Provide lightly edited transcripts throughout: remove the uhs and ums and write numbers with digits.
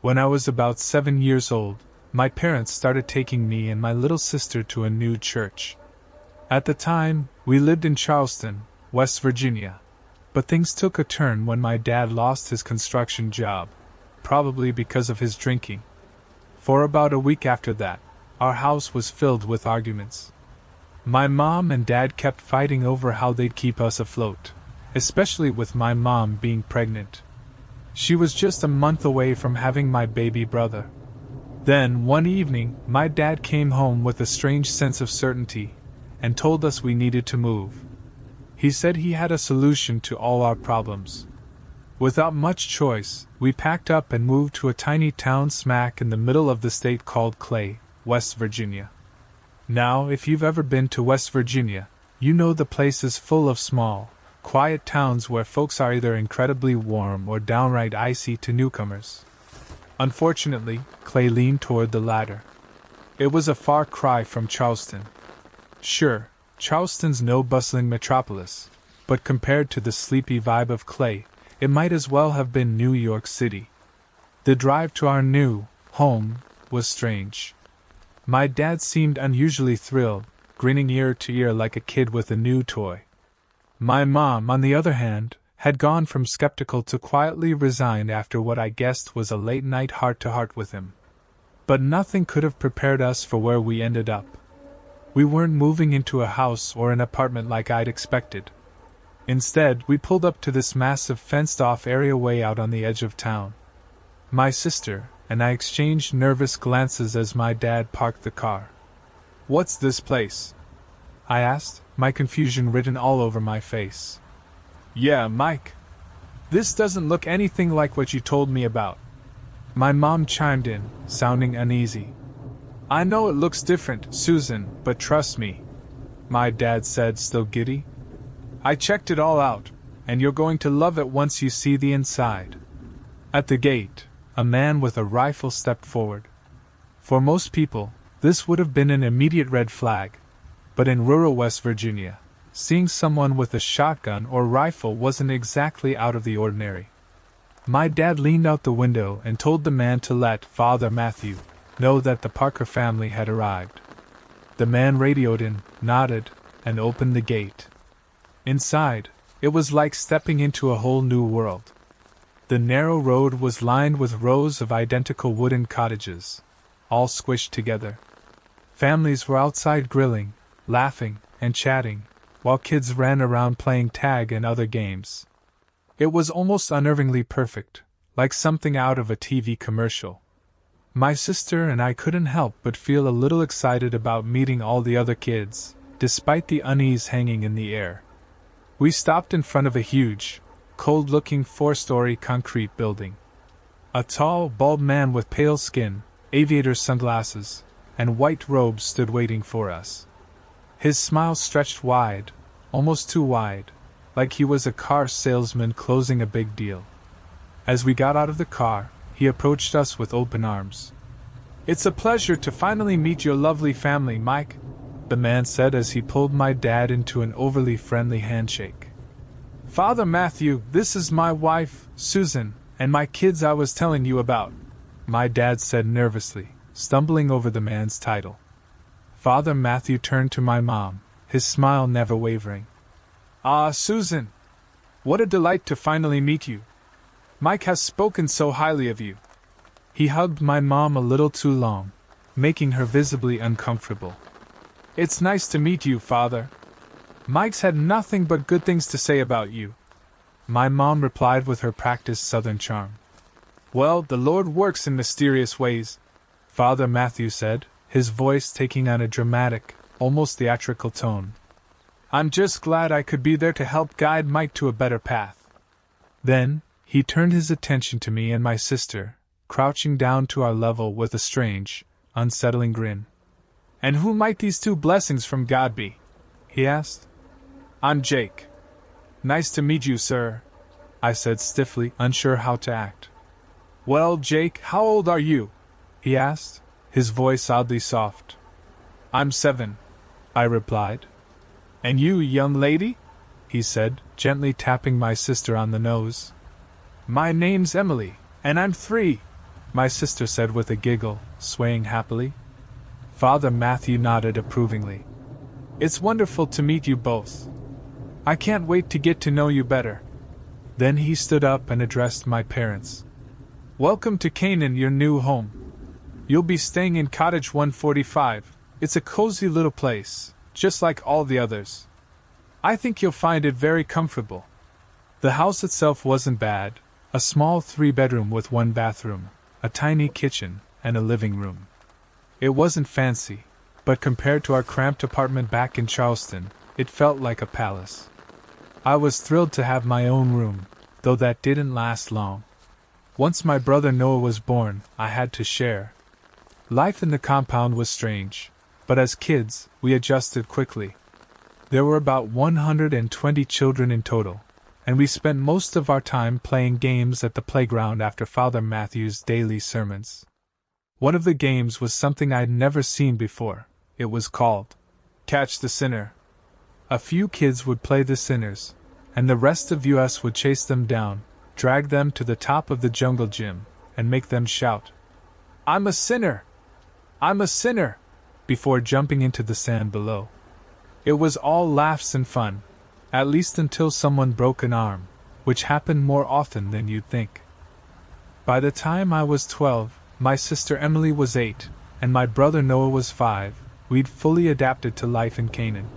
When I was about 7 years old, my parents started taking me and my little sister to a new church. At the time, we lived in Charleston, West Virginia. But things took a turn when my dad lost his construction job, probably because of his drinking. For about a week after that, our house was filled with arguments. My mom and dad kept fighting over how they'd keep us afloat, especially with my mom being pregnant. She was just a month away from having my baby brother. Then, one evening, my dad came home with a strange sense of certainty and told us we needed to move. He said he had a solution to all our problems. Without much choice, we packed up and moved to a tiny town smack in the middle of the state called Clay, West Virginia. Now, if you've ever been to West Virginia, you know the place is full of small, quiet towns where folks are either incredibly warm or downright icy to newcomers. Unfortunately, Clay leaned toward the latter. It was a far cry from Charleston. Sure, Charleston's no bustling metropolis, but compared to the sleepy vibe of Clay, it might as well have been New York City. The drive to our new home was strange. My dad seemed unusually thrilled, grinning ear to ear like a kid with a new toy. My mom, on the other hand, had gone from skeptical to quietly resigned after what I guessed was a late-night heart-to-heart with him. But nothing could have prepared us for where we ended up. We weren't moving into a house or an apartment like I'd expected. Instead, we pulled up to this massive fenced-off area way out on the edge of town. My sister and I exchanged nervous glances as my dad parked the car. "What's this place?" I asked, my confusion written all over my face. "Yeah, Mike. This doesn't look anything like what you told me about," my mom chimed in, sounding uneasy. "I know it looks different, Susan, but trust me," my dad said, still giddy. "I checked it all out, and you're going to love it once you see the inside." At the gate, a man with a rifle stepped forward. For most people, this would have been an immediate red flag, but in rural West Virginia, seeing someone with a shotgun or rifle wasn't exactly out of the ordinary. My dad leaned out the window and told the man to let Father Matthew know that the Parker family had arrived. The man radioed in, nodded, and opened the gate. Inside, it was like stepping into a whole new world. The narrow road was lined with rows of identical wooden cottages, all squished together. Families were outside grilling, laughing, and chatting, while kids ran around playing tag and other games. It was almost unnervingly perfect, like something out of a TV commercial. My sister and I couldn't help but feel a little excited about meeting all the other kids, despite the unease hanging in the air. We stopped in front of a huge, cold-looking 4-story concrete building. A tall, bald man with pale skin, aviator sunglasses, and white robes stood waiting for us. His smile stretched wide, almost too wide, like he was a car salesman closing a big deal. As we got out of the car, he approached us with open arms. "It's a pleasure to finally meet your lovely family, Mike," the man said as he pulled my dad into an overly friendly handshake. "Father Matthew, this is my wife, Susan, and my kids I was telling you about," my dad said nervously, stumbling over the man's title. Father Matthew turned to my mom, his smile never wavering. "Ah, Susan! What a delight to finally meet you. Mike has spoken so highly of you." He hugged my mom a little too long, making her visibly uncomfortable. "It's nice to meet you, Father. Mike's had nothing but good things to say about you," my mom replied with her practiced Southern charm. "Well, the Lord works in mysterious ways," Father Matthew said, his voice taking on a dramatic, almost theatrical tone. "I'm just glad I could be there to help guide Mike to a better path." Then, he turned his attention to me and my sister, crouching down to our level with a strange, unsettling grin. "And who might these two blessings from God be?" he asked. "I'm Jake." "Nice to meet you, sir," I said stiffly, unsure how to act. "Well, Jake, how old are you?" he asked, his voice oddly soft. "I'm 7, I replied. "And you, young lady?" he said, gently tapping my sister on the nose. "My name's Emily, and I'm 3. my sister said with a giggle, swaying happily. Father Matthew nodded approvingly. It's wonderful to meet you both. I can't wait to get to know you better. Then he stood up and addressed my parents. Welcome to Canaan, your new home. You'll be staying in Cottage 145. It's a cozy little place, just like all the others. I think you'll find it very comfortable. The house itself wasn't bad, a small 3-bedroom with 1 bathroom, a tiny kitchen, and a living room. It wasn't fancy, but compared to our cramped apartment back in Charleston, it felt like a palace. I was thrilled to have my own room, though that didn't last long. Once my brother Noah was born, I had to share. Life in the compound was strange, but as kids, we adjusted quickly. There were about 120 children in total, and we spent most of our time playing games at the playground after Father Matthew's daily sermons. One of the games was something I'd never seen before. It was called Catch the Sinner. A few kids would play the sinners, and the rest of us would chase them down, drag them to the top of the jungle gym, and make them shout, "I'm a sinner! I'm a sinner!" before jumping into the sand below. It was all laughs and fun, at least until someone broke an arm, which happened more often than you'd think. By the time I was 12, my sister Emily was 8, and my brother Noah was 5, we'd fully adapted to life in Canaan.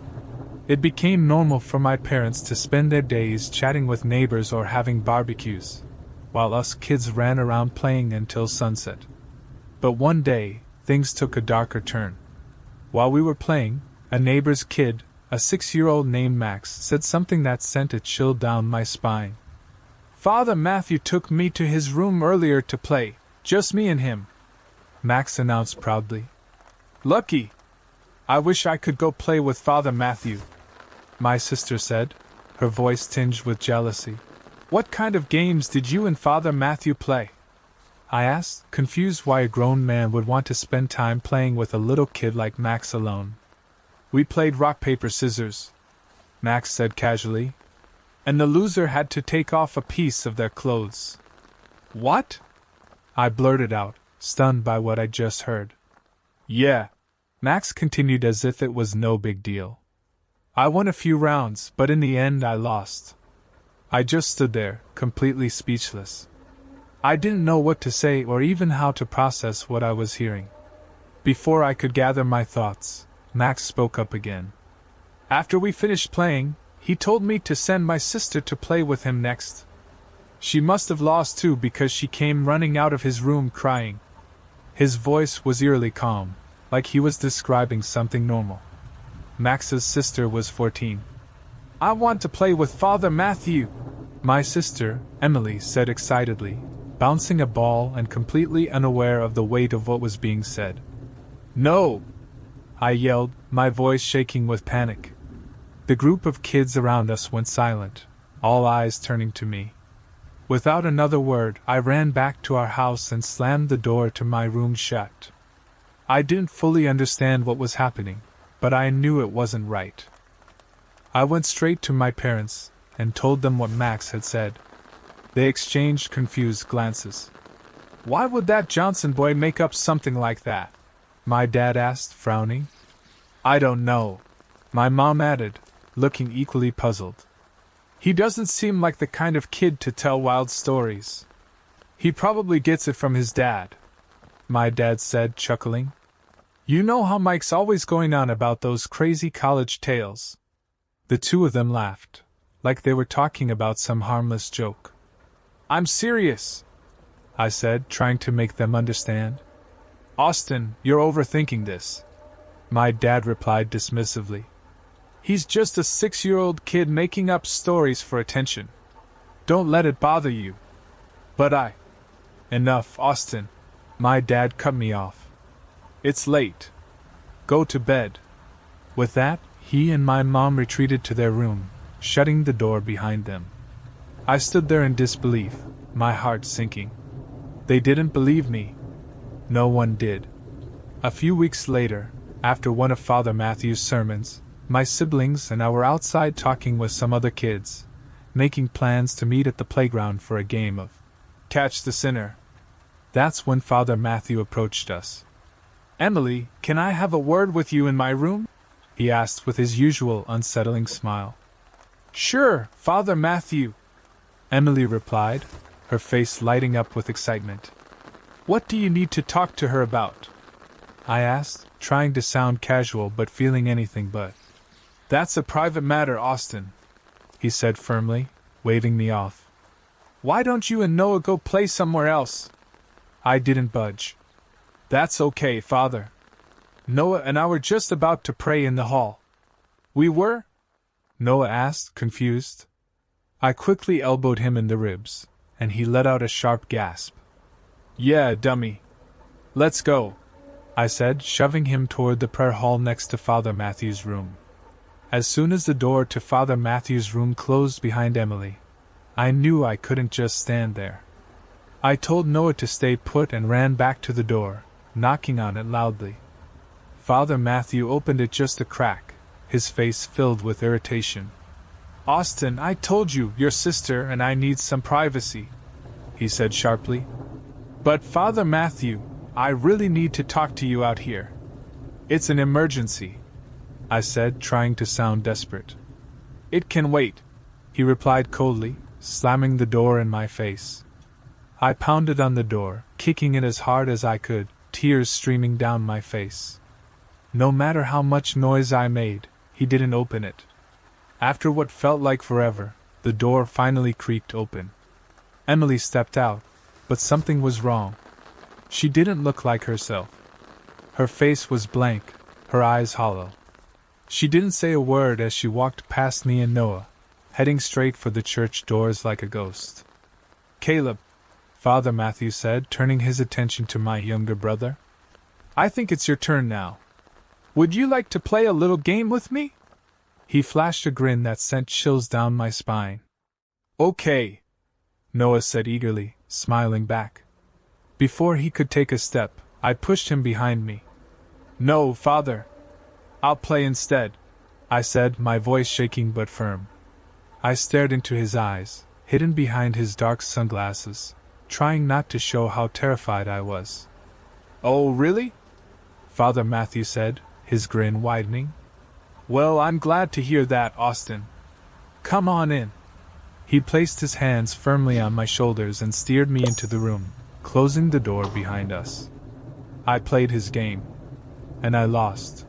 It became normal for my parents to spend their days chatting with neighbors or having barbecues, while us kids ran around playing until sunset. But one day, things took a darker turn. While we were playing, a neighbor's kid, a 6-year-old named Max, said something that sent a chill down my spine. "Father Matthew took me to his room earlier to play, just me and him," Max announced proudly. "Lucky! I wish I could go play with Father Matthew," my sister said, her voice tinged with jealousy. "What kind of games did you and Father Matthew play?" I asked, confused why a grown man would want to spend time playing with a little kid like Max alone. "We played rock, paper, scissors," Max said casually, "and the loser had to take off a piece of their clothes." "What?" I blurted out, stunned by what I'd just heard. "Yeah," Max continued as if it was no big deal. "I won a few rounds, but in the end I lost." I just stood there, completely speechless. I didn't know what to say or even how to process what I was hearing. Before I could gather my thoughts, Max spoke up again. "After we finished playing, he told me to send my sister to play with him next. She must have lost too because she came running out of his room crying." His voice was eerily calm, like he was describing something normal. Max's sister was 14. "I want to play with Father Matthew," my sister, Emily, said excitedly, bouncing a ball and completely unaware of the weight of what was being said. "No!" I yelled, my voice shaking with panic. The group of kids around us went silent, all eyes turning to me. Without another word, I ran back to our house and slammed the door to my room shut. I didn't fully understand what was happening, but I knew it wasn't right. I went straight to my parents and told them what Max had said. They exchanged confused glances. "Why would that Johnson boy make up something like that?" my dad asked, frowning. "I don't know," my mom added, looking equally puzzled. "He doesn't seem like the kind of kid to tell wild stories. He probably gets it from his dad," my dad said, chuckling. "You know how Mike's always going on about those crazy college tales." The two of them laughed, like they were talking about some harmless joke. "I'm serious," I said, trying to make them understand. "Austin, you're overthinking this," my dad replied dismissively. "He's just a 6-year-old kid making up stories for attention. Don't let it bother you." "But Enough, Austin," my dad cut me off. "It's late. Go to bed." With that, he and my mom retreated to their room, shutting the door behind them. I stood there in disbelief, my heart sinking. They didn't believe me. No one did. A few weeks later, after one of Father Matthew's sermons, my siblings and I were outside talking with some other kids, making plans to meet at the playground for a game of Catch the Sinner. That's when Father Matthew approached us. "Emily, can I have a word with you in my room?" he asked with his usual unsettling smile. "Sure, Father Matthew," Emily replied, her face lighting up with excitement. "What do you need to talk to her about?" I asked, trying to sound casual but feeling anything but. "That's a private matter, Austin," he said firmly, waving me off. "Why don't you and Noah go play somewhere else?" I didn't budge. "That's okay, Father. Noah and I were just about to pray in the hall." "We were?" Noah asked, confused. I quickly elbowed him in the ribs, and he let out a sharp gasp. "Yeah, dummy. Let's go," I said, shoving him toward the prayer hall next to Father Matthew's room. As soon as the door to Father Matthew's room closed behind Emily, I knew I couldn't just stand there. I told Noah to stay put and ran back to the door, knocking on it loudly. Father Matthew opened it just a crack, his face filled with irritation. "Austin, I told you, your sister and I need some privacy," he said sharply. "But Father Matthew, I really need to talk to you out here. It's an emergency," I said, trying to sound desperate. "It can wait," he replied coldly, slamming the door in my face. I pounded on the door, kicking it as hard as I could, tears streaming down my face. No matter how much noise I made, he didn't open it. After what felt like forever, the door finally creaked open. Emily stepped out, but something was wrong. She didn't look like herself. Her face was blank, her eyes hollow. She didn't say a word as she walked past me and Noah, heading straight for the church doors like a ghost. "Caleb," Father Matthew said, turning his attention to my younger brother, "I think it's your turn now. Would you like to play a little game with me?" He flashed a grin that sent chills down my spine. "Okay," Noah said eagerly, smiling back. Before he could take a step, I pushed him behind me. "No, Father. I'll play instead," I said, my voice shaking but firm. I stared into his eyes, hidden behind his dark sunglasses, trying not to show how terrified I was. "Oh, really?" Father Matthew said, his grin widening. "Well, I'm glad to hear that, Austin. Come on in." He placed his hands firmly on my shoulders and steered me into the room, closing the door behind us. I played his game. And I lost.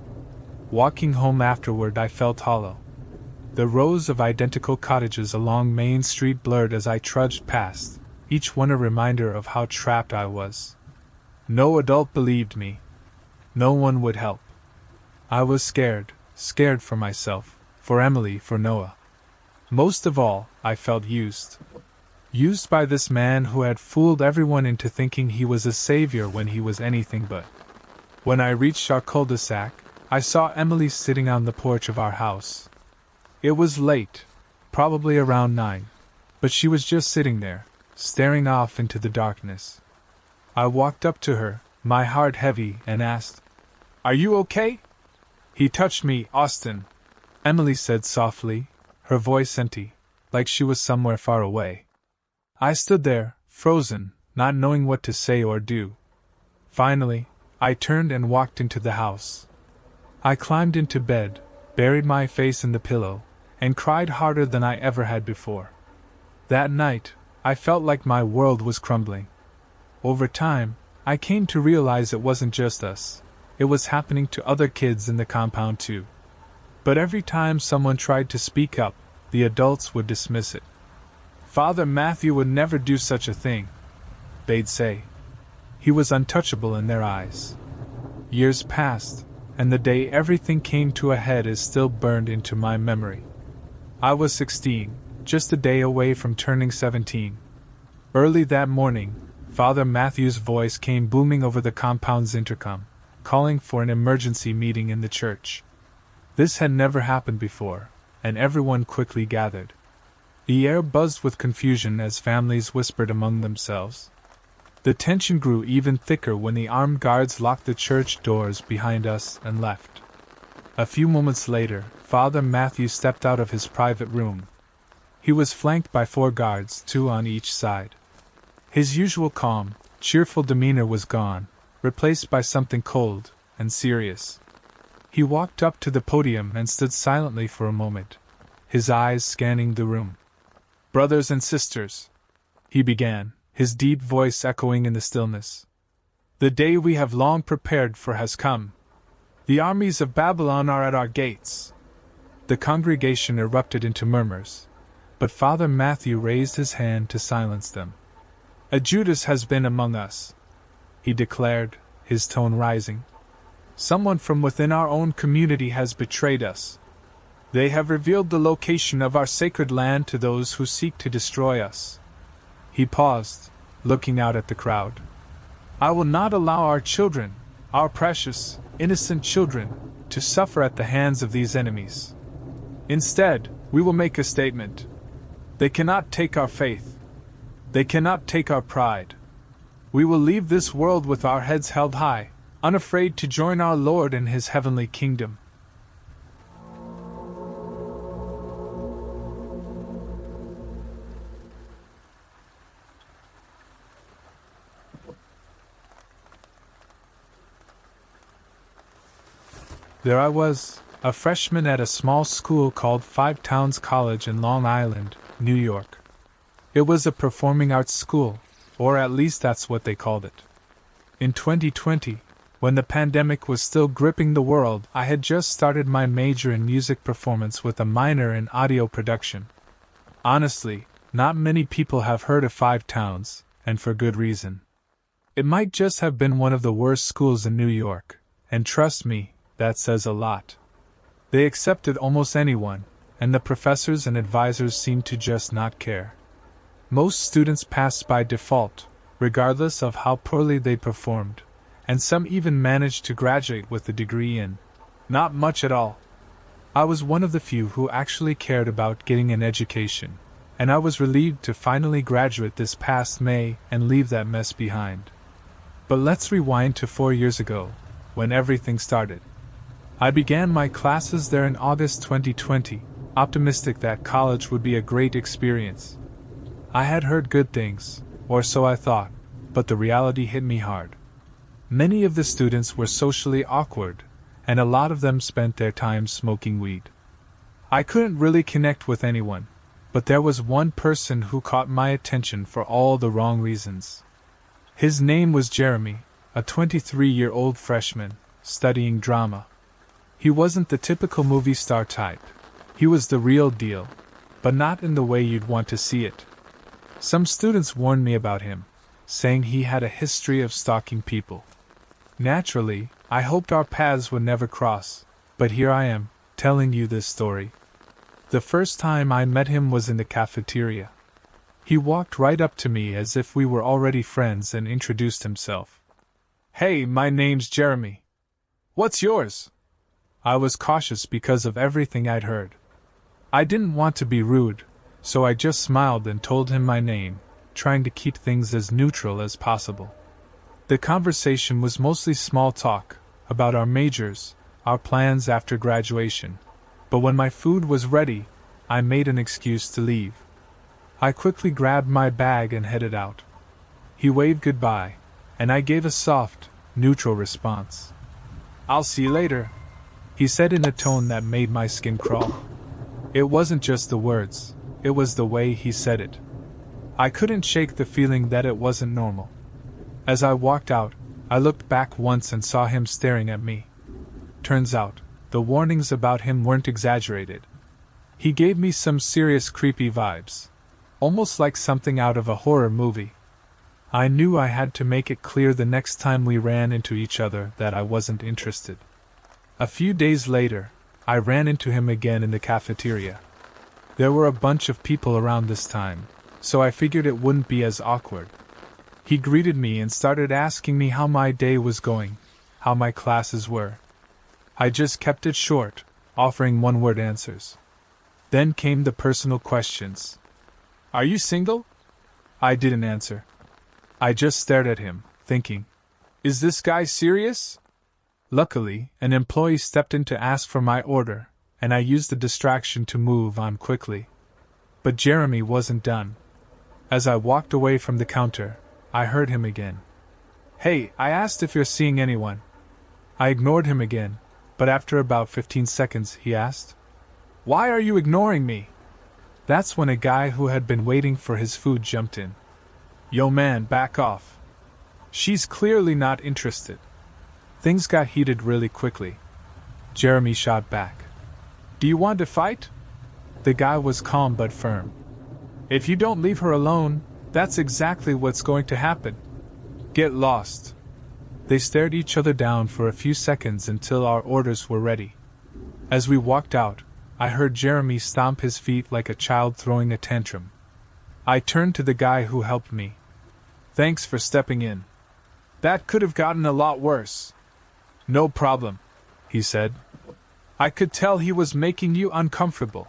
Walking home afterward, I felt hollow. The rows of identical cottages along Main Street blurred as I trudged past, each one a reminder of how trapped I was. No adult believed me. No one would help. I was scared for myself, for Emily, for Noah. Most of all, I felt used. Used by this man who had fooled everyone into thinking he was a savior when he was anything but. When I reached our cul-de-sac, I saw Emily sitting on the porch of our house. It was late, probably around 9, but she was just sitting there, staring off into the darkness. I walked up to her, my heart heavy, and asked, "Are you okay?" "He touched me, Austin," Emily said softly, her voice empty, like she was somewhere far away. I stood there, frozen, not knowing what to say or do. Finally, I turned and walked into the house. I climbed into bed, buried my face in the pillow, and cried harder than I ever had before. That night, I felt like my world was crumbling. Over time, I came to realize it wasn't just us. It was happening to other kids in the compound too. But every time someone tried to speak up, the adults would dismiss it. "Father Matthew would never do such a thing," they'd say. He was untouchable in their eyes. Years passed, and the day everything came to a head is still burned into my memory. I was 16, just a day away from turning 17. Early that morning, Father Matthew's voice came booming over the compound's intercom, calling for an emergency meeting in the church. This had never happened before, and everyone quickly gathered. The air buzzed with confusion as families whispered among themselves. The tension grew even thicker when the armed guards locked the church doors behind us and left. A few moments later, Father Matthew stepped out of his private room. He was flanked by 4 guards, 2 on each side. His usual calm, cheerful demeanor was gone, replaced by something cold and serious. He walked up to the podium and stood silently for a moment, his eyes scanning the room. "Brothers and sisters," he began, his deep voice echoing in the stillness, "the day we have long prepared for has come. The armies of Babylon are at our gates." The congregation erupted into murmurs, but Father Matthew raised his hand to silence them. "A Judas has been among us," he declared, his tone rising. "Someone from within our own community has betrayed us. They have revealed the location of our sacred land to those who seek to destroy us." He paused, looking out at the crowd. "I will not allow our children, our precious, innocent children, to suffer at the hands of these enemies. Instead, we will make a statement. They cannot take our faith. They cannot take our pride. We will leave this world with our heads held high, unafraid to join our Lord in His heavenly kingdom." There I was, a freshman at a small school called Five Towns College in Long Island, New York. It was a performing arts school, or at least that's what they called it. In 2020, when the pandemic was still gripping the world, I had just started my major in music performance with a minor in audio production. Honestly, not many people have heard of Five Towns, and for good reason. It might just have been one of the worst schools in New York, and trust me, that says a lot. They accepted almost anyone, and the professors and advisors seemed to just not care. Most students passed by default, regardless of how poorly they performed, and some even managed to graduate with a degree in not much at all. I was one of the few who actually cared about getting an education, and I was relieved to finally graduate this past May and leave that mess behind. But let's rewind to 4 years ago, when everything started. I began my classes there in August 2020, optimistic that college would be a great experience. I had heard good things, or so I thought, but the reality hit me hard. Many of the students were socially awkward, and a lot of them spent their time smoking weed. I couldn't really connect with anyone, but there was one person who caught my attention for all the wrong reasons. His name was Jeremy, a 23-year-old freshman, studying drama. He wasn't the typical movie star type. He was the real deal, but not in the way you'd want to see it. Some students warned me about him, saying he had a history of stalking people. Naturally, I hoped our paths would never cross, but here I am, telling you this story. The first time I met him was in the cafeteria. He walked right up to me as if we were already friends and introduced himself. "Hey, my name's Jeremy. What's yours?" I was cautious because of everything I'd heard. I didn't want to be rude, so I just smiled and told him my name, trying to keep things as neutral as possible. The conversation was mostly small talk, about our majors, our plans after graduation, but when my food was ready, I made an excuse to leave. I quickly grabbed my bag and headed out. He waved goodbye, and I gave a soft, neutral response. "I'll see you later," he said in a tone that made my skin crawl. It wasn't just the words, it was the way he said it. I couldn't shake the feeling that it wasn't normal. As I walked out, I looked back once and saw him staring at me. Turns out, the warnings about him weren't exaggerated. He gave me some serious creepy vibes, almost like something out of a horror movie. I knew I had to make it clear the next time we ran into each other that I wasn't interested. A few days later, I ran into him again in the cafeteria. There were a bunch of people around this time, so I figured it wouldn't be as awkward. He greeted me and started asking me how my day was going, how my classes were. I just kept it short, offering one-word answers. Then came the personal questions. "Are you single?" I didn't answer. I just stared at him, thinking, "Is this guy serious?" Luckily, an employee stepped in to ask for my order, and I used the distraction to move on quickly. But Jeremy wasn't done. As I walked away from the counter, I heard him again, Hey, I asked if you're seeing anyone. I ignored him again, but after about 15 seconds he asked, "Why are you ignoring me?" That's when a guy who had been waiting for his food jumped in. "Yo man, back off. She's clearly not interested." Things got heated really quickly. Jeremy shot back. "Do you want to fight?" The guy was calm but firm. "If you don't leave her alone, that's exactly what's going to happen. Get lost." They stared each other down for a few seconds until our orders were ready. As we walked out, I heard Jeremy stomp his feet like a child throwing a tantrum. I turned to the guy who helped me. "Thanks for stepping in. That could have gotten a lot worse." "No problem," he said. "I could tell he was making you uncomfortable.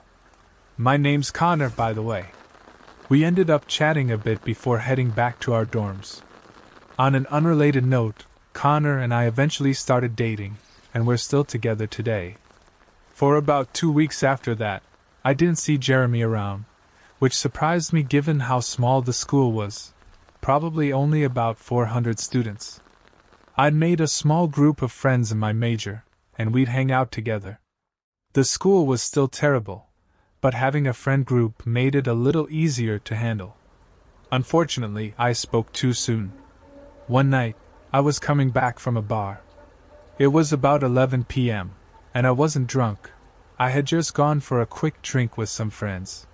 My name's Connor, by the way." We ended up chatting a bit before heading back to our dorms. On an unrelated note, Connor and I eventually started dating, and we're still together today. For about 2 weeks after that, I didn't see Jeremy around, which surprised me given how small the school was, probably only about 400 students. I'd made a small group of friends in my major, and we'd hang out together. The school was still terrible, but having a friend group made it a little easier to handle. Unfortunately, I spoke too soon. One night, I was coming back from a bar. It was about 11 p.m., and I wasn't drunk. I had just gone for a quick drink with some friends.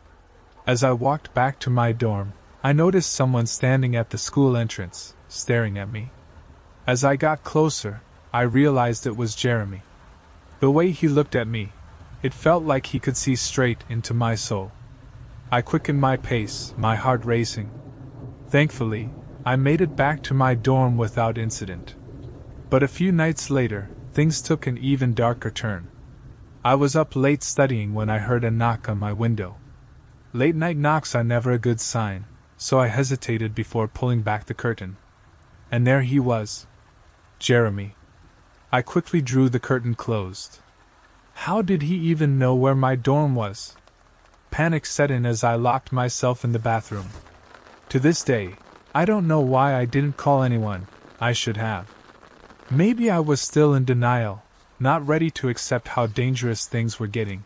As I walked back to my dorm, I noticed someone standing at the school entrance, staring at me. As I got closer, I realized it was Jeremy. The way he looked at me, it felt like he could see straight into my soul. I quickened my pace, my heart racing. Thankfully, I made it back to my dorm without incident. But a few nights later, things took an even darker turn. I was up late studying when I heard a knock on my window. Late night knocks are never a good sign, so I hesitated before pulling back the curtain. And there he was. Jeremy. I quickly drew the curtain closed. How did he even know where my dorm was? Panic set in as I locked myself in the bathroom. To this day, I don't know why I didn't call anyone. I should have. Maybe I was still in denial, not ready to accept how dangerous things were getting.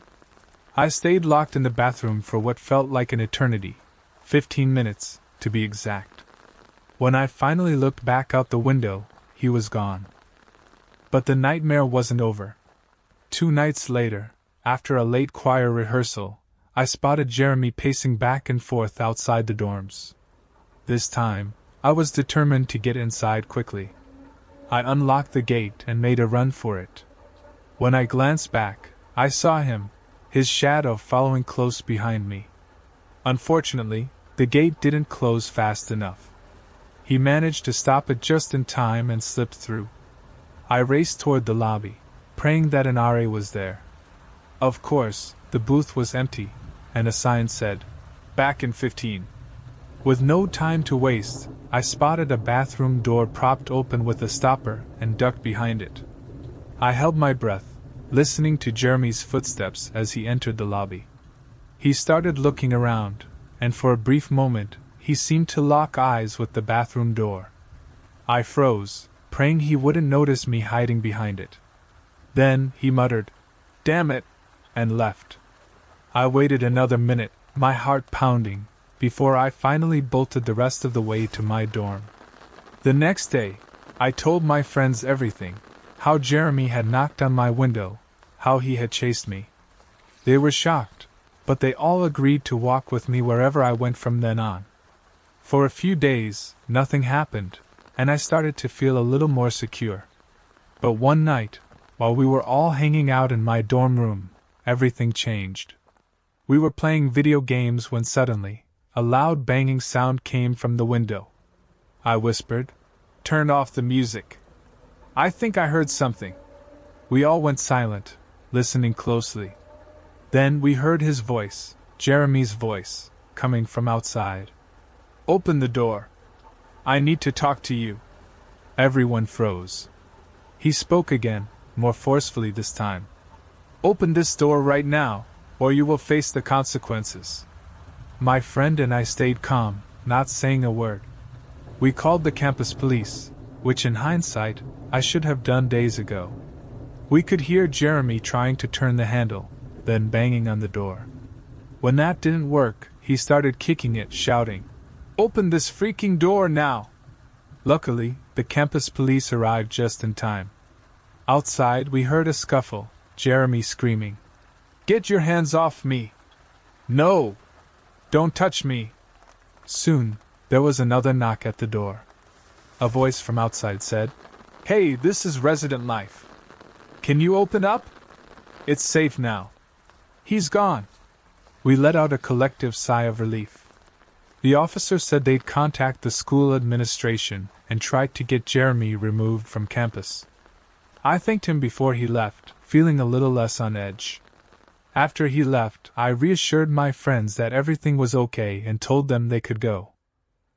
I stayed locked in the bathroom for what felt like an eternity, 15 minutes, to be exact. When I finally looked back out the window, he was gone. But the nightmare wasn't over. 2 nights later, after a late choir rehearsal, I spotted Jeremy pacing back and forth outside the dorms. This time, I was determined to get inside quickly. I unlocked the gate and made a run for it. When I glanced back, I saw him, his shadow following close behind me. Unfortunately, the gate didn't close fast enough. He managed to stop it just in time and slipped through. I raced toward the lobby, praying that an RA was there. Of course, the booth was empty, and a sign said, "Back in 15. With no time to waste, I spotted a bathroom door propped open with a stopper and ducked behind it. I held my breath, listening to Jeremy's footsteps as he entered the lobby. He started looking around, and for a brief moment, he seemed to lock eyes with the bathroom door. I froze, praying he wouldn't notice me hiding behind it. Then he muttered, "Damn it," and left. I waited another minute, my heart pounding, before I finally bolted the rest of the way to my dorm. The next day, I told my friends everything, how Jeremy had knocked on my window, how he had chased me. They were shocked, but they all agreed to walk with me wherever I went from then on. For a few days, nothing happened, and I started to feel a little more secure. But one night, while we were all hanging out in my dorm room, everything changed. We were playing video games when suddenly, a loud banging sound came from the window. I whispered, "Turn off the music. I think I heard something." We all went silent, listening closely. Then we heard his voice, Jeremy's voice, coming from outside. "Open the door. I need to talk to you." Everyone froze. He spoke again, more forcefully this time. "Open this door right now, or you will face the consequences." My friend and I stayed calm, not saying a word. We called the campus police, which in hindsight, I should have done days ago. We could hear Jeremy trying to turn the handle, then banging on the door. When that didn't work, he started kicking it, shouting, "Open this freaking door now!" Luckily, the campus police arrived just in time. Outside, we heard a scuffle, Jeremy screaming, "Get your hands off me! No! Don't touch me!" Soon, there was another knock at the door. A voice from outside said, "Hey, this is Resident Life. Can you open up? It's safe now. He's gone." We let out a collective sigh of relief. The officer said they'd contact the school administration and tried to get Jeremy removed from campus. I thanked him before he left, feeling a little less on edge. After he left, I reassured my friends that everything was okay and told them they could go.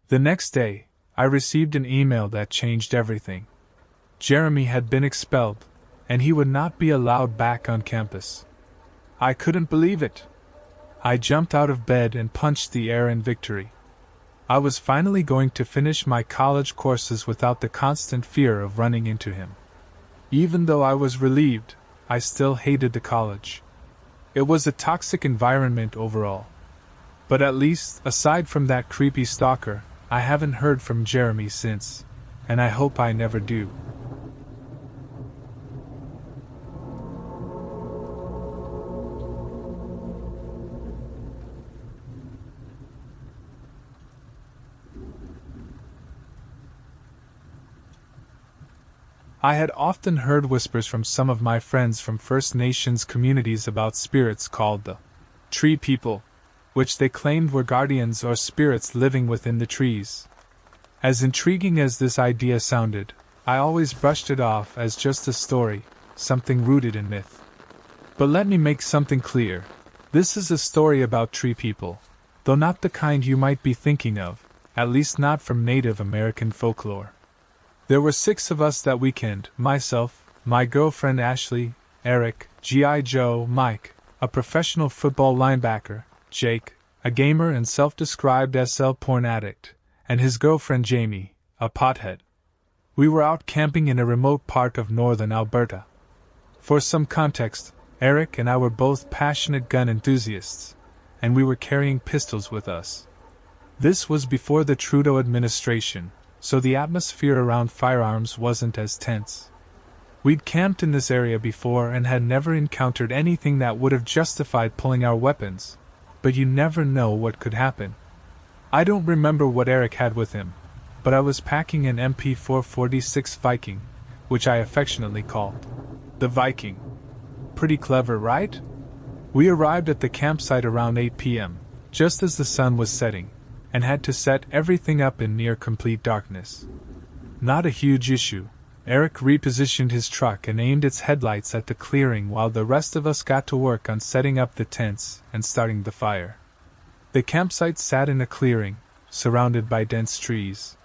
The next day, I received an email that changed everything. Jeremy had been expelled, and he would not be allowed back on campus. I couldn't believe it. I jumped out of bed and punched the air in victory. I was finally going to finish my college courses without the constant fear of running into him. Even though I was relieved, I still hated the college. It was a toxic environment overall. But at least, aside from that creepy stalker, I haven't heard from Jeremy since, and I hope I never do. I had often heard whispers from some of my friends from First Nations communities about spirits called the Tree People, which they claimed were guardians or spirits living within the trees. As intriguing as this idea sounded, I always brushed it off as just a story, something rooted in myth. But let me make something clear. This is a story about tree people, though not the kind you might be thinking of, at least not from Native American folklore. There were 6 of us that weekend: myself, my girlfriend Ashley, Eric, G.I. Joe, Mike, a professional football linebacker, Jake, a gamer and self-described SL porn addict, and his girlfriend Jamie, a pothead. We were out camping in a remote part of northern Alberta. For some context, Eric and I were both passionate gun enthusiasts, and we were carrying pistols with us. This was before the Trudeau administration, so the atmosphere around firearms wasn't as tense. We'd camped in this area before and had never encountered anything that would have justified pulling our weapons, but you never know what could happen. I don't remember what Eric had with him, but I was packing an MP446 Viking, which I affectionately called the Viking. Pretty clever, right? We arrived at the campsite around 8 p.m., just as the sun was setting, and had to set everything up in near complete darkness. Not a huge issue. Eric repositioned his truck and aimed its headlights at the clearing while the rest of us got to work on setting up the tents and starting the fire. The campsite sat in a clearing, surrounded by dense trees.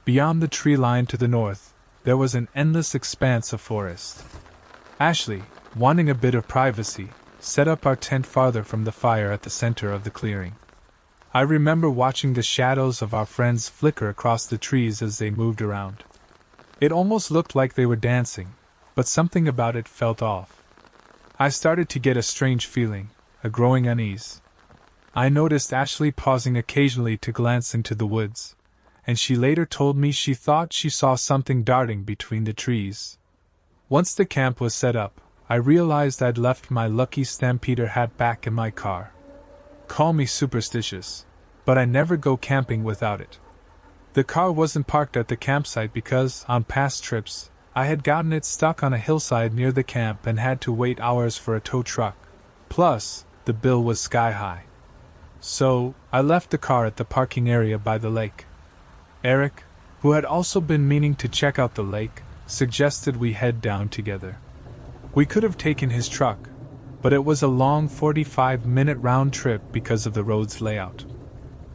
Beyond the tree line to the north, there was an endless expanse of forest. Ashley, wanting a bit of privacy, set up our tent farther from the fire at the center of the clearing. I remember watching the shadows of our friends flicker across the trees as they moved around. It almost looked like they were dancing, but something about it felt off. I started to get a strange feeling, a growing unease. I noticed Ashley pausing occasionally to glance into the woods, and she later told me she thought she saw something darting between the trees. Once the camp was set up, I realized I'd left my lucky Stampeder hat back in my car. Call me superstitious, but I never go camping without it. The car wasn't parked at the campsite because, on past trips, I had gotten it stuck on a hillside near the camp and had to wait hours for a tow truck. Plus, the bill was sky high. So, I left the car at the parking area by the lake. Eric, who had also been meaning to check out the lake, suggested we head down together. We could have taken his truck, but it was a long 45-minute round trip because of the road's layout.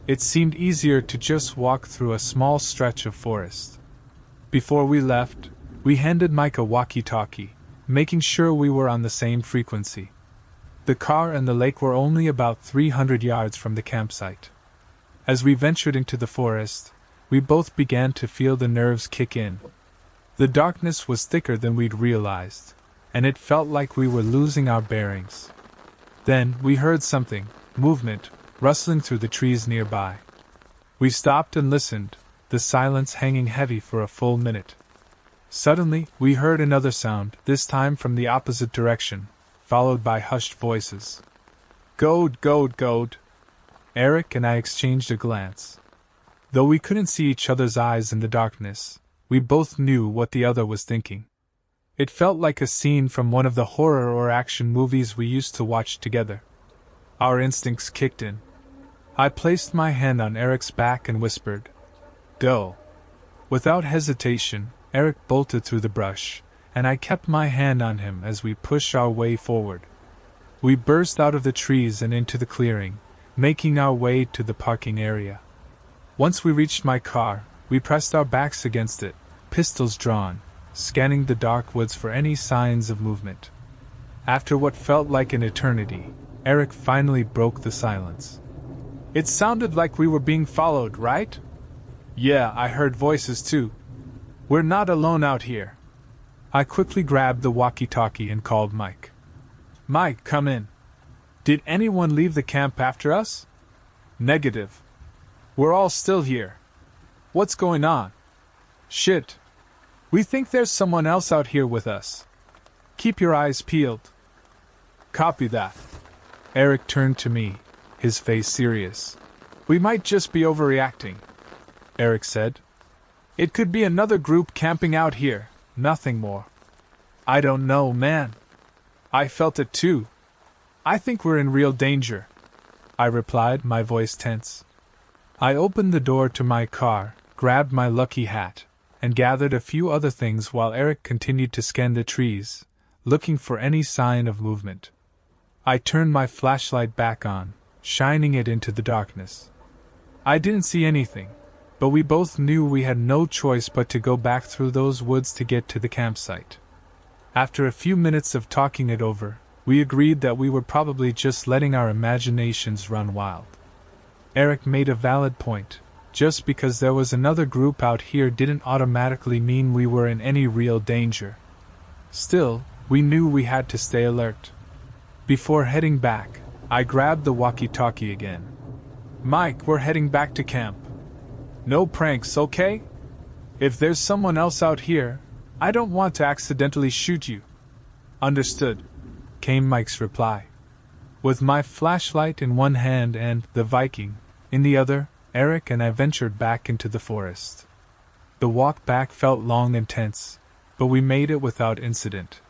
It seemed easier to just walk through a small stretch of forest. Before we left, we handed Mike a walkie-talkie, making sure we were on the same frequency. The car and the lake were only about 300 yards from the campsite. As we ventured into the forest, we both began to feel the nerves kick in, The darkness was thicker than we'd realized, and it felt like we were losing our bearings. Then we heard something, movement, rustling through the trees nearby. We stopped and listened, the silence hanging heavy for a full minute. Suddenly, we heard another sound, this time from the opposite direction, followed by hushed voices. Goad, goad, goad. Eric and I exchanged a glance. Though we couldn't see each other's eyes in the darkness, we both knew what the other was thinking. It felt like a scene from one of the horror or action movies we used to watch together. Our instincts kicked in. I placed my hand on Eric's back and whispered, "Go." Without hesitation, Eric bolted through the brush, and I kept my hand on him as we pushed our way forward. We burst out of the trees and into the clearing, making our way to the parking area. Once we reached my car, we pressed our backs against it, pistols drawn, scanning the dark woods for any signs of movement. After what felt like an eternity, Eric finally broke the silence. "It sounded like we were being followed, right?" "Yeah, I heard voices too. We're not alone out here." I quickly grabbed the walkie-talkie and called Mike. "Mike, come in. Did anyone leave the camp after us?" "Negative. We're all still here. What's going on?" "Shit. We think there's someone else out here with us. Keep your eyes peeled." "Copy that." Eric turned to me, his face serious. "We might just be overreacting," Eric said. "It could be another group camping out here, nothing more." "I don't know, man. I felt it too. I think we're in real danger," I replied, my voice tense. I opened the door to my car, grabbed my lucky hat, and gathered a few other things while Eric continued to scan the trees, looking for any sign of movement. I turned my flashlight back on, shining it into the darkness. I didn't see anything, but we both knew we had no choice but to go back through those woods to get to the campsite. After a few minutes of talking it over, we agreed that we were probably just letting our imaginations run wild. Eric made a valid point. Just because there was another group out here didn't automatically mean we were in any real danger. Still, we knew we had to stay alert. Before heading back, I grabbed the walkie-talkie again. "Mike, we're heading back to camp. No pranks, okay? If there's someone else out here, I don't want to accidentally shoot you." "Understood," came Mike's reply. With my flashlight in one hand and the Viking in the other, Eric and I ventured back into the forest. The walk back felt long and tense, but we made it without incident.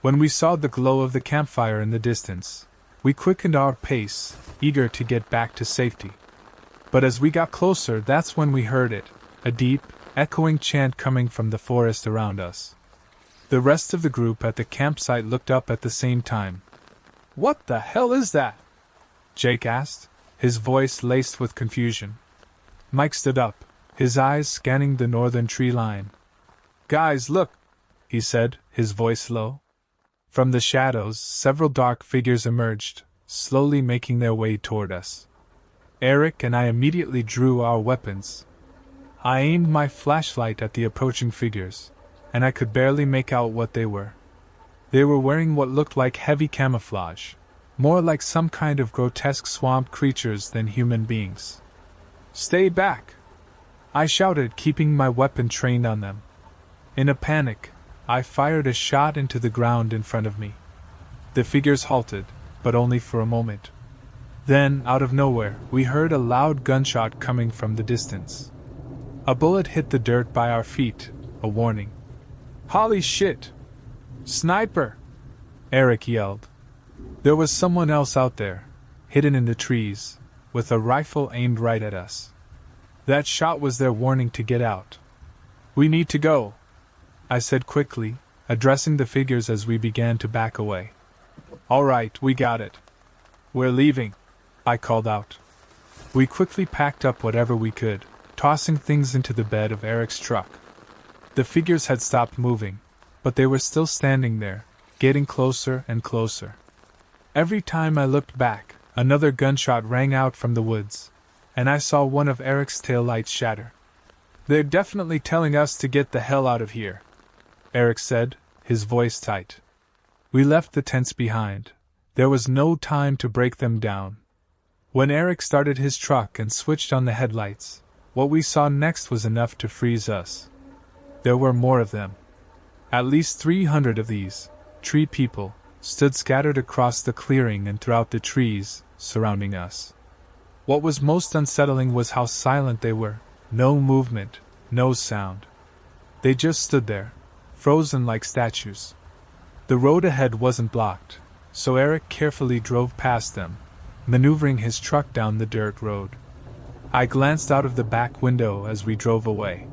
When we saw the glow of the campfire in the distance, we quickened our pace, eager to get back to safety. But as we got closer, that's when we heard it, a deep, echoing chant coming from the forest around us. The rest of the group at the campsite looked up at the same time. "What the hell is that?" Jake asked, his voice laced with confusion. Mike stood up, his eyes scanning the northern tree line. "Guys, look," he said, his voice low. From the shadows, several dark figures emerged, slowly making their way toward us. Eric and I immediately drew our weapons. I aimed my flashlight at the approaching figures, and I could barely make out what they were. They were wearing what looked like heavy camouflage, more like some kind of grotesque swamp creatures than human beings. "Stay back!" I shouted, keeping my weapon trained on them. In a panic, I fired a shot into the ground in front of me. The figures halted, but only for a moment. Then, out of nowhere, we heard a loud gunshot coming from the distance. A bullet hit the dirt by our feet, a warning. "Holy shit! Sniper!" Eric yelled. There was someone else out there, hidden in the trees, with a rifle aimed right at us. That shot was their warning to get out. "We need to go," I said quickly, addressing the figures as we began to back away. "All right, we got it. We're leaving," I called out. We quickly packed up whatever we could, tossing things into the bed of Eric's truck. The figures had stopped moving, but they were still standing there, getting closer and closer. Every time I looked back, another gunshot rang out from the woods, and I saw one of Eric's taillights shatter. "They're definitely telling us to get the hell out of here," Eric said, his voice tight. We left the tents behind. There was no time to break them down. When Eric started his truck and switched on the headlights, what we saw next was enough to freeze us. There were more of them. At least 300 of these tree people stood scattered across the clearing and throughout the trees surrounding us. What was most unsettling was how silent they were. No movement, no sound. They just stood there, frozen like statues. The road ahead wasn't blocked, so Eric carefully drove past them, maneuvering his truck down the dirt road. I glanced out of the back window as we drove away.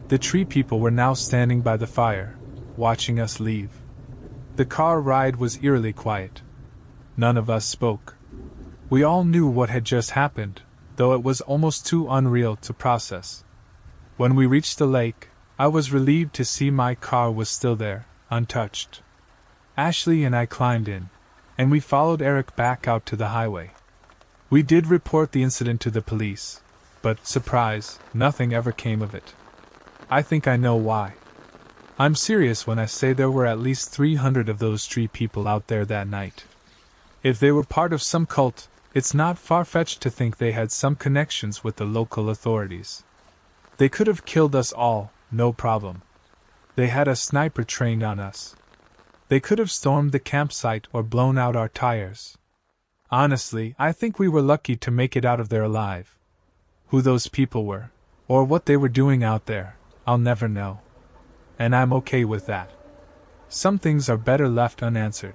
The tree people were now standing by the fire, watching us leave. The car ride was eerily quiet. None of us spoke. We all knew what had just happened, though it was almost too unreal to process. When we reached the lake, I was relieved to see my car was still there, untouched. Ashley and I climbed in, and we followed Eric back out to the highway. We did report the incident to the police, but, surprise, nothing ever came of it. I think I know why. I'm serious when I say there were at least 300 of those tree people out there that night. If they were part of some cult, it's not far-fetched to think they had some connections with the local authorities. They could have killed us all, no problem. They had a sniper trained on us. They could have stormed the campsite or blown out our tires. Honestly, I think we were lucky to make it out of there alive. Who those people were, or what they were doing out there, I'll never know. And I'm okay with that. Some things are better left unanswered.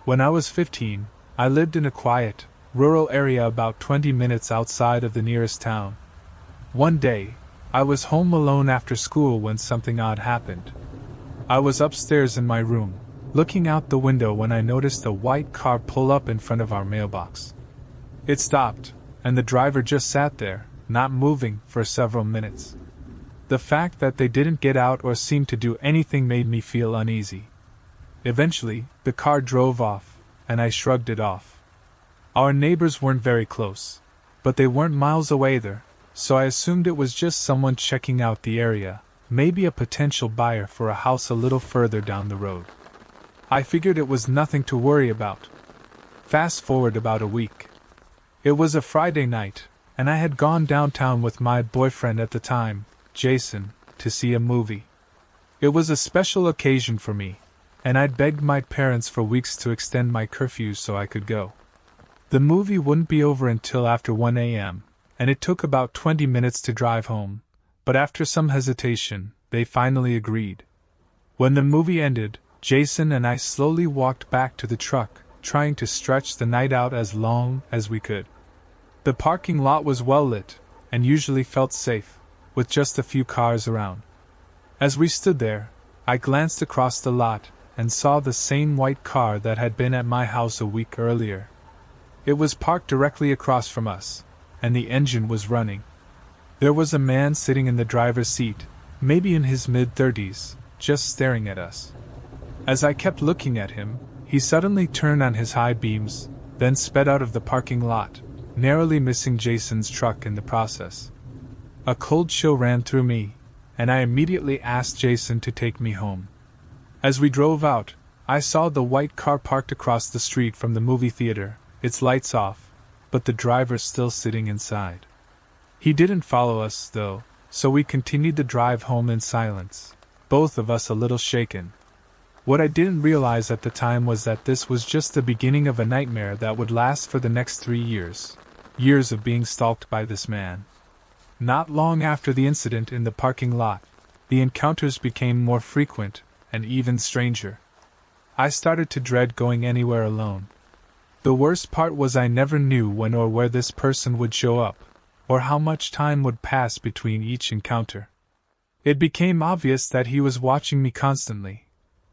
When I was 15, I lived in a quiet, rural area about 20 minutes outside of the nearest town. One day, I was home alone after school when something odd happened. I was upstairs in my room, looking out the window when I noticed a white car pull up in front of our mailbox. It stopped, and the driver just sat there, not moving, for several minutes. The fact that they didn't get out or seem to do anything made me feel uneasy. Eventually, the car drove off, and I shrugged it off. Our neighbors weren't very close, but they weren't miles away either, so I assumed it was just someone checking out the area, maybe a potential buyer for a house a little further down the road. I figured it was nothing to worry about. Fast forward about a week. It was a Friday night, and I had gone downtown with my boyfriend at the time, Jason, to see a movie. It was a special occasion for me, and I'd begged my parents for weeks to extend my curfew so I could go. The movie wouldn't be over until after 1 a.m., and it took about 20 minutes to drive home, but after some hesitation, they finally agreed. When the movie ended, Jason and I slowly walked back to the truck, trying to stretch the night out as long as we could. The parking lot was well lit, and usually felt safe, with just a few cars around. As we stood there, I glanced across the lot and saw the same white car that had been at my house a week earlier. It was parked directly across from us, and the engine was running. There was a man sitting in the driver's seat, maybe in his mid-30s, just staring at us. As I kept looking at him, he suddenly turned on his high beams, then sped out of the parking lot, narrowly missing Jason's truck in the process. A cold chill ran through me, and I immediately asked Jason to take me home. As we drove out, I saw the white car parked across the street from the movie theater, its lights off, but the driver still sitting inside. He didn't follow us, though, so we continued the drive home in silence, both of us a little shaken. What I didn't realize at the time was that this was just the beginning of a nightmare that would last for the next 3 years. Years of being stalked by this man. Not long after the incident in the parking lot, the encounters became more frequent and even stranger. I started to dread going anywhere alone. The worst part was I never knew when or where this person would show up, or how much time would pass between each encounter. It became obvious that he was watching me constantly,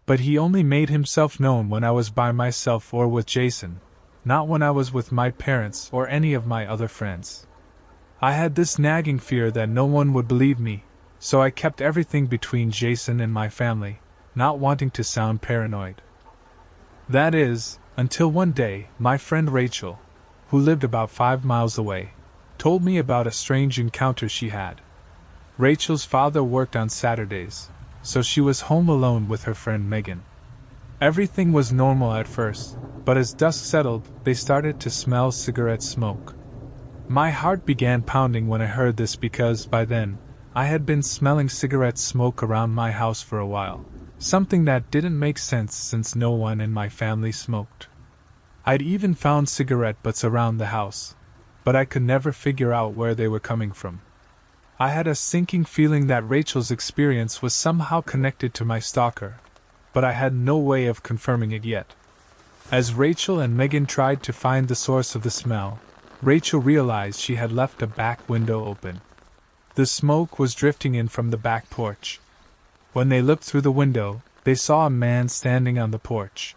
but he only made himself known when I was by myself or with Jason, not when I was with my parents or any of my other friends. I had this nagging fear that no one would believe me, so I kept everything between Jason and my family, not wanting to sound paranoid. That is, until one day, my friend Rachel, who lived about 5 miles away, told me about a strange encounter she had. Rachel's father worked on Saturdays, so she was home alone with her friend Megan. Everything was normal at first, but as dusk settled, they started to smell cigarette smoke. My heart began pounding when I heard this because, by then, I had been smelling cigarette smoke around my house for a while. Something that didn't make sense since no one in my family smoked. I'd even found cigarette butts around the house, but I could never figure out where they were coming from. I had a sinking feeling that Rachel's experience was somehow connected to my stalker, but I had no way of confirming it yet. As Rachel and Megan tried to find the source of the smell, Rachel realized she had left a back window open. The smoke was drifting in from the back porch. When they looked through the window, they saw a man standing on the porch.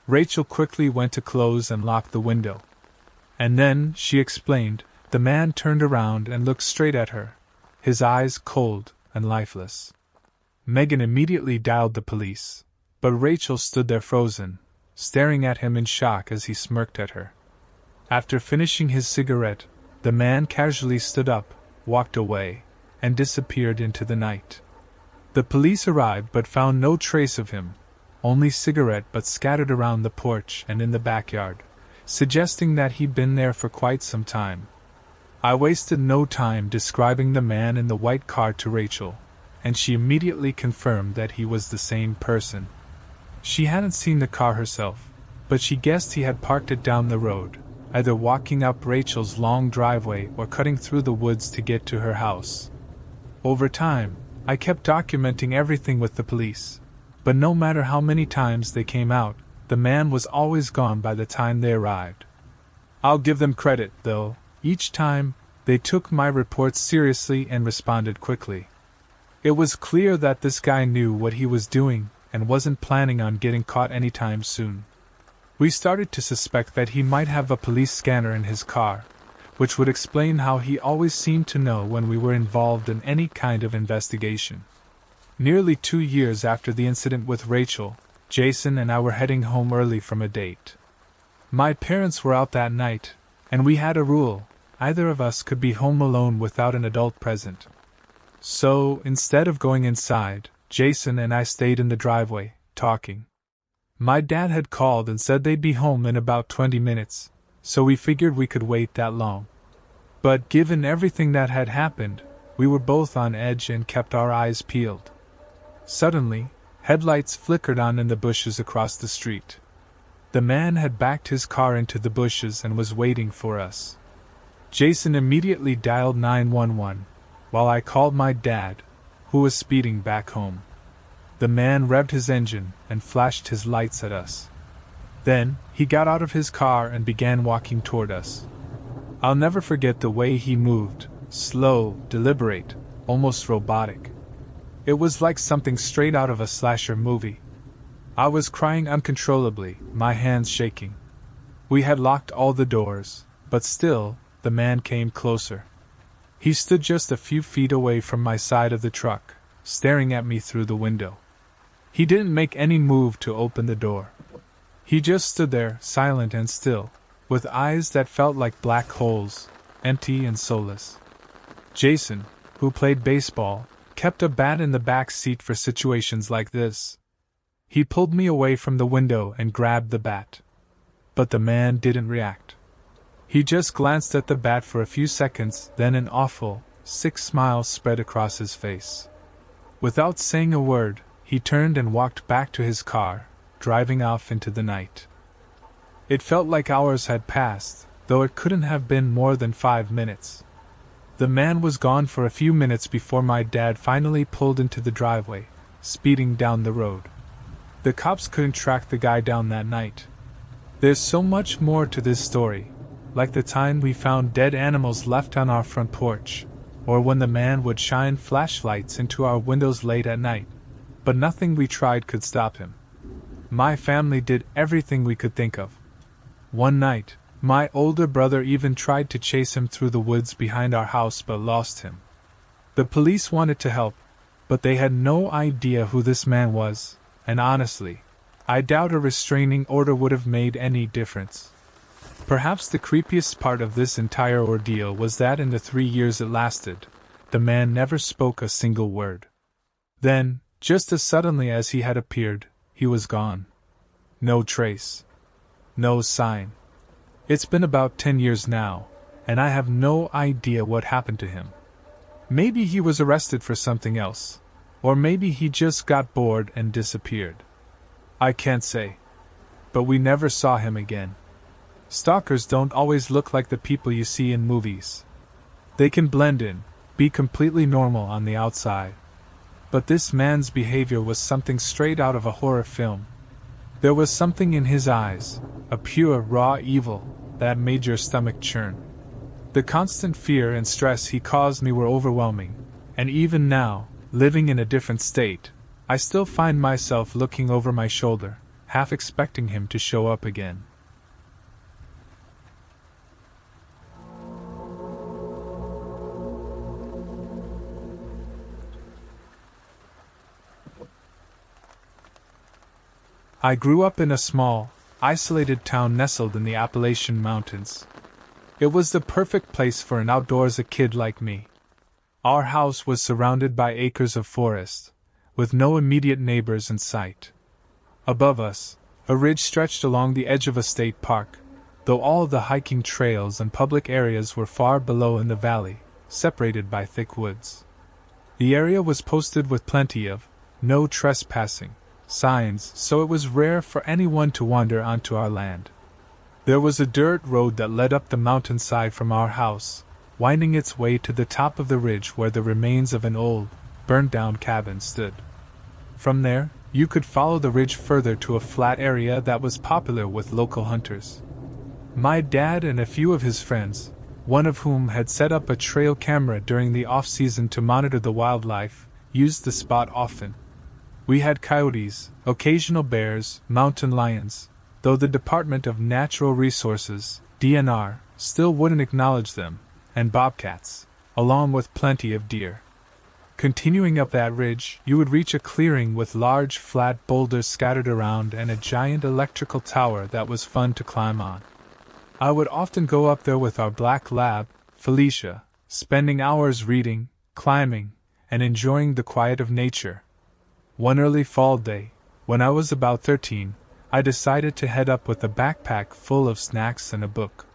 Rachel quickly went to close and lock the window. And then, she explained, the man turned around and looked straight at her, his eyes cold and lifeless. Megan immediately dialed the police, but Rachel stood there frozen, staring at him in shock as he smirked at her. After finishing his cigarette, the man casually stood up, walked away, and disappeared into the night. The police arrived but found no trace of him, only cigarette butts scattered around the porch and in the backyard, suggesting that he'd been there for quite some time. I wasted no time describing the man in the white car to Rachel, and she immediately confirmed that he was the same person. She hadn't seen the car herself, but she guessed he had parked it down the road, either walking up Rachel's long driveway or cutting through the woods to get to her house. Over time, I kept documenting everything with the police, but no matter how many times they came out, the man was always gone by the time they arrived. I'll give them credit, though, each time, they took my reports seriously and responded quickly. It was clear that this guy knew what he was doing and wasn't planning on getting caught anytime soon. We started to suspect that he might have a police scanner in his car, which would explain how he always seemed to know when we were involved in any kind of investigation. Nearly 2 years after the incident with Rachel, Jason and I were heading home early from a date. My parents were out that night, and we had a rule: either of us could be home alone without an adult present. So, instead of going inside, Jason and I stayed in the driveway, talking. My dad had called and said they'd be home in about 20 minutes, so we figured we could wait that long. But given everything that had happened, we were both on edge and kept our eyes peeled. Suddenly, headlights flickered on in the bushes across the street. The man had backed his car into the bushes and was waiting for us. Jason immediately dialed 911, while I called my dad, who was speeding back home. The man revved his engine and flashed his lights at us. Then, he got out of his car and began walking toward us. I'll never forget the way he moved, slow, deliberate, almost robotic. It was like something straight out of a slasher movie. I was crying uncontrollably, my hands shaking. We had locked all the doors, but still, the man came closer. He stood just a few feet away from my side of the truck, staring at me through the window. He didn't make any move to open the door. He just stood there, silent and still, with eyes that felt like black holes, empty and soulless. Jason, who played baseball, kept a bat in the back seat for situations like this. He pulled me away from the window and grabbed the bat. But the man didn't react. He just glanced at the bat for a few seconds, then an awful, sick smile spread across his face. Without saying a word, he turned and walked back to his car, driving off into the night. It felt like hours had passed, though it couldn't have been more than 5 minutes. The man was gone for a few minutes before my dad finally pulled into the driveway, speeding down the road. The cops couldn't track the guy down that night. There's so much more to this story, like the time we found dead animals left on our front porch, or when the man would shine flashlights into our windows late at night, but nothing we tried could stop him. My family did everything we could think of. One night, my older brother even tried to chase him through the woods behind our house but lost him. The police wanted to help, but they had no idea who this man was, and honestly, I doubt a restraining order would have made any difference. Perhaps the creepiest part of this entire ordeal was that in the 3 years it lasted, the man never spoke a single word. Then, just as suddenly as he had appeared, he was gone. No trace. No sign. It's been about 10 years now, and I have no idea what happened to him. Maybe he was arrested for something else, or maybe he just got bored and disappeared. I can't say. But we never saw him again. Stalkers don't always look like the people you see in movies. They can blend in, be completely normal on the outside. But this man's behavior was something straight out of a horror film. There was something in his eyes, a pure, raw evil, that made your stomach churn. The constant fear and stress he caused me were overwhelming, and even now, living in a different state, I still find myself looking over my shoulder, half expecting him to show up again. I grew up in a small, isolated town nestled in the Appalachian Mountains. It was the perfect place for an outdoorsy kid like me. Our house was surrounded by acres of forest, with no immediate neighbors in sight. Above us, a ridge stretched along the edge of a state park, though all the hiking trails and public areas were far below in the valley, separated by thick woods. The area was posted with plenty of "no trespassing" signs, so it was rare for anyone to wander onto our land. There was a dirt road that led up the mountainside from our house, winding its way to the top of the ridge where the remains of an old, burned-down cabin stood. From there, you could follow the ridge further to a flat area that was popular with local hunters. My dad and a few of his friends, one of whom had set up a trail camera during the off-season to monitor the wildlife, used the spot often. We had coyotes, occasional bears, mountain lions, though the Department of Natural Resources, DNR, still wouldn't acknowledge them, and bobcats, along with plenty of deer. Continuing up that ridge, you would reach a clearing with large flat boulders scattered around and a giant electrical tower that was fun to climb on. I would often go up there with our black lab, Felicia, spending hours reading, climbing, and enjoying the quiet of nature. One early fall day, when I was about 13, I decided to head up with a backpack full of snacks and a book.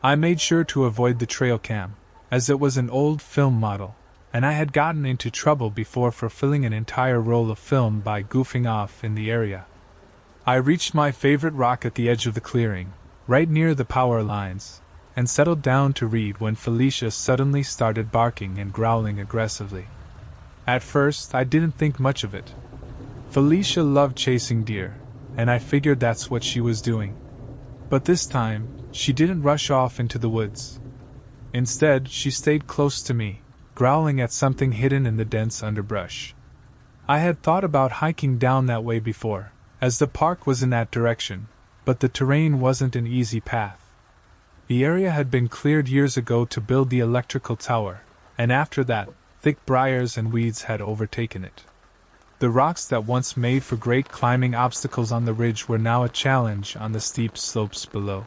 I made sure to avoid the trail cam, as it was an old film model, and I had gotten into trouble before for filling an entire roll of film by goofing off in the area. I reached my favorite rock at the edge of the clearing, right near the power lines, and settled down to read when Felicia suddenly started barking and growling aggressively. At first, I didn't think much of it. Felicia loved chasing deer, and I figured that's what she was doing. But this time, she didn't rush off into the woods. Instead, she stayed close to me, growling at something hidden in the dense underbrush. I had thought about hiking down that way before, as the park was in that direction, but the terrain wasn't an easy path. The area had been cleared years ago to build the electrical tower, and after that, thick briars and weeds had overtaken it. The rocks that once made for great climbing obstacles on the ridge were now a challenge on the steep slopes below.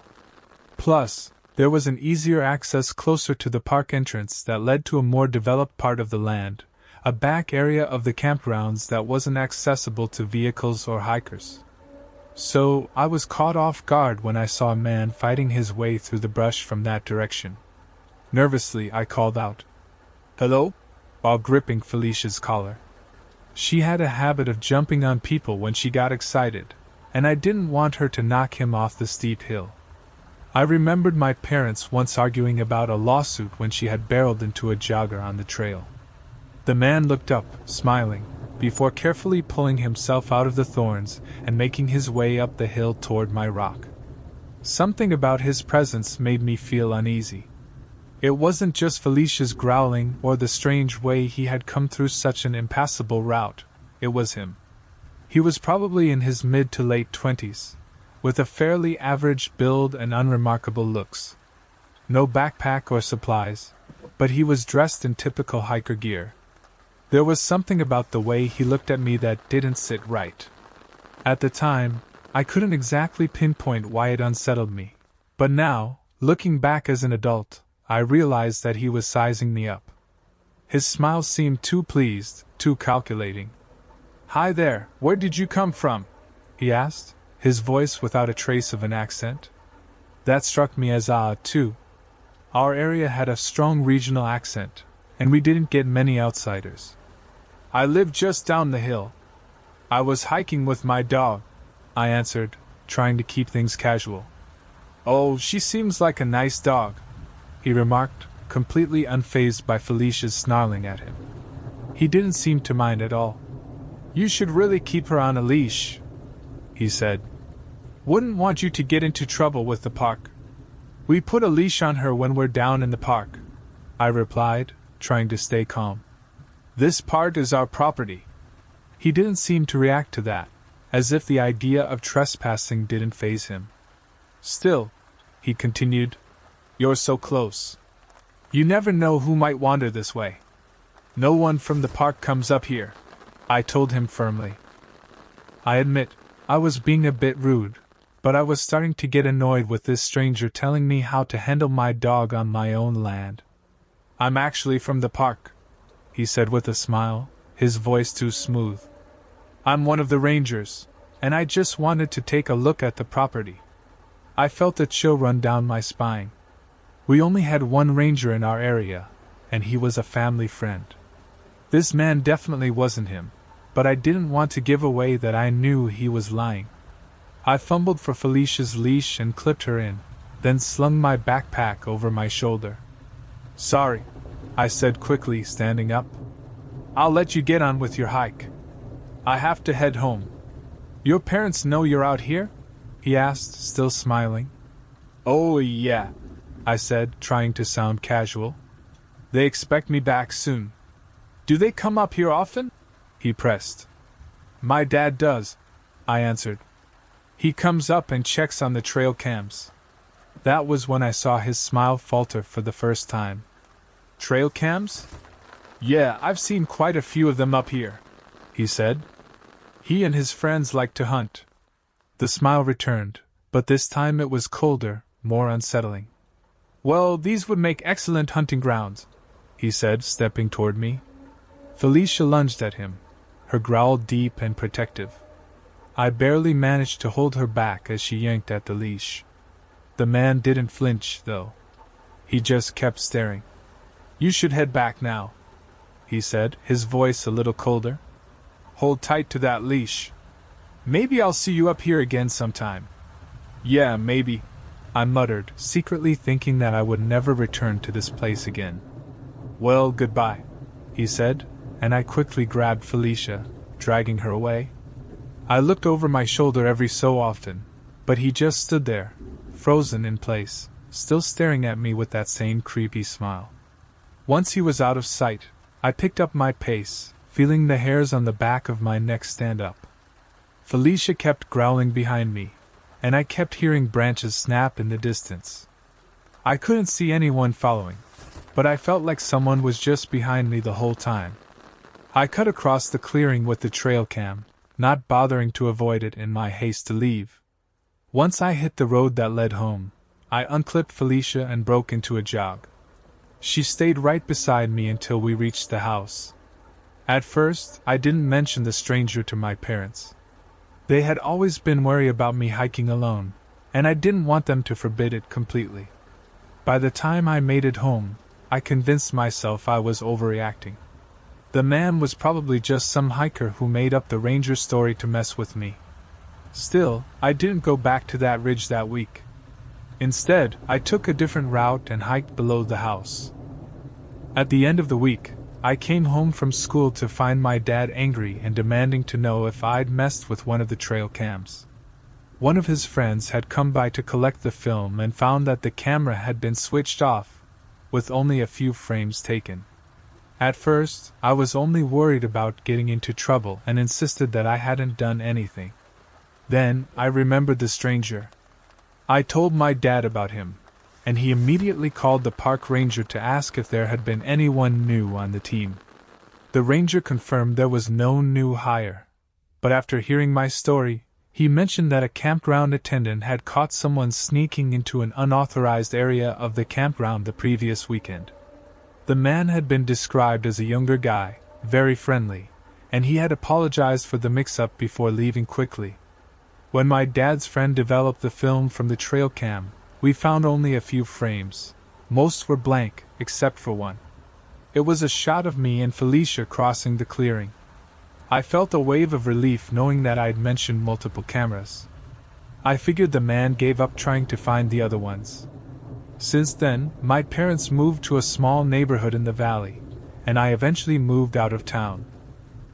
Plus, there was an easier access closer to the park entrance that led to a more developed part of the land, a back area of the campgrounds that wasn't accessible to vehicles or hikers. So, I was caught off guard when I saw a man fighting his way through the brush from that direction. Nervously, I called out, "Hello?" while gripping Felicia's collar. She had a habit of jumping on people when she got excited, and I didn't want her to knock him off the steep hill. I remembered my parents once arguing about a lawsuit when she had barreled into a jogger on the trail. The man looked up, smiling, before carefully pulling himself out of the thorns and making his way up the hill toward my rock. Something about his presence made me feel uneasy. It wasn't just Felicia's growling or the strange way he had come through such an impassable route, it was him. He was probably in his mid to late 20s, with a fairly average build and unremarkable looks. No backpack or supplies, but he was dressed in typical hiker gear. There was something about the way he looked at me that didn't sit right. At the time, I couldn't exactly pinpoint why it unsettled me. But now, looking back as an adult, I realized that he was sizing me up. His smile seemed too pleased, too calculating. "Hi there, where did you come from?" he asked, his voice without a trace of an accent. That struck me as odd, too. Our area had a strong regional accent, and we didn't get many outsiders. "I live just down the hill. I was hiking with my dog," I answered, trying to keep things casual. "Oh, she seems like a nice dog," he remarked, completely unfazed by Felicia's snarling at him. He didn't seem to mind at all. "You should really keep her on a leash," he said. "Wouldn't want you to get into trouble with the park." "We put a leash on her when we're down in the park," I replied, trying to stay calm. "This part is our property." He didn't seem to react to that, as if the idea of trespassing didn't faze him. "Still," he continued, "you're so close. You never know who might wander this way." "No one from the park comes up here," I told him firmly. I admit, I was being a bit rude, but I was starting to get annoyed with this stranger telling me how to handle my dog on my own land. "I'm actually from the park," he said with a smile, his voice too smooth. "I'm one of the rangers, and I just wanted to take a look at the property." I felt a chill run down my spine. We only had one ranger in our area, and he was a family friend. This man definitely wasn't him, but I didn't want to give away that I knew he was lying. I fumbled for Felicia's leash and clipped her in, then slung my backpack over my shoulder. "Sorry," I said quickly, standing up. "I'll let you get on with your hike. I have to head home." "Your parents know you're out here?" he asked, still smiling. "Oh, yeah," I said, trying to sound casual. "They expect me back soon." "Do they come up here often?" he pressed. "My dad does," I answered. "He comes up and checks on the trail cams." That was when I saw his smile falter for the first time. "Trail cams?" "Yeah, I've seen quite a few of them up here," he said. "He and his friends like to hunt." The smile returned, but this time it was colder, more unsettling. "Well, these would make excellent hunting grounds," he said, stepping toward me. Felicia lunged at him, her growl deep and protective. I barely managed to hold her back as she yanked at the leash. The man didn't flinch, though. He just kept staring. "You should head back now," he said, his voice a little colder. "Hold tight to that leash. Maybe I'll see you up here again sometime." "Yeah, maybe," I muttered, secretly thinking that I would never return to this place again. "Well, goodbye," he said, and I quickly grabbed Felicia, dragging her away. I looked over my shoulder every so often, but he just stood there, frozen in place, still staring at me with that same creepy smile. Once he was out of sight, I picked up my pace, feeling the hairs on the back of my neck stand up. Felicia kept growling behind me, and I kept hearing branches snap in the distance. I couldn't see anyone following, but I felt like someone was just behind me the whole time. I cut across the clearing with the trail cam, not bothering to avoid it in my haste to leave. Once I hit the road that led home, I unclipped Felicia and broke into a jog. She stayed right beside me until we reached the house. At first, I didn't mention the stranger to my parents. They had always been wary about me hiking alone, and I didn't want them to forbid it completely. By the time I made it home, I convinced myself I was overreacting. The man was probably just some hiker who made up the ranger story to mess with me. Still, I didn't go back to that ridge that week. Instead, I took a different route and hiked below the house. At the end of the week, I came home from school to find my dad angry and demanding to know if I'd messed with one of the trail cams. One of his friends had come by to collect the film and found that the camera had been switched off, with only a few frames taken. At first, I was only worried about getting into trouble and insisted that I hadn't done anything. Then, I remembered the stranger. I told my dad about him, and he immediately called the park ranger to ask if there had been anyone new on the team. The ranger confirmed there was no new hire, but after hearing my story, He mentioned that a campground attendant had caught someone sneaking into an unauthorized area of the campground the previous weekend. The man had been described as a younger guy, very friendly, and he had apologized for the mix-up before leaving quickly. When my dad's friend developed the film from the trail cam, we found only a few frames. Most were blank, except for one. It was a shot of me and Felicia crossing the clearing. I felt a wave of relief knowing that I'd mentioned multiple cameras. I figured the man gave up trying to find the other ones. Since then, my parents moved to a small neighborhood in the valley, and I eventually moved out of town.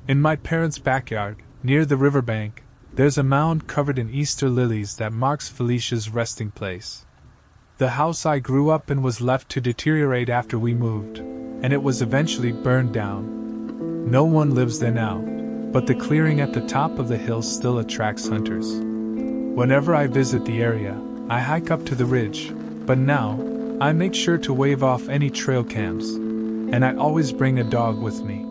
In my parents' backyard, near the riverbank, there's a mound covered in Easter lilies that marks Felicia's resting place. The house I grew up in was left to deteriorate after we moved, and it was eventually burned down. No one lives there now, but the clearing at the top of the hill still attracts hunters. Whenever I visit the area, I hike up to the ridge, but now, I make sure to wave off any trail cams, and I always bring a dog with me.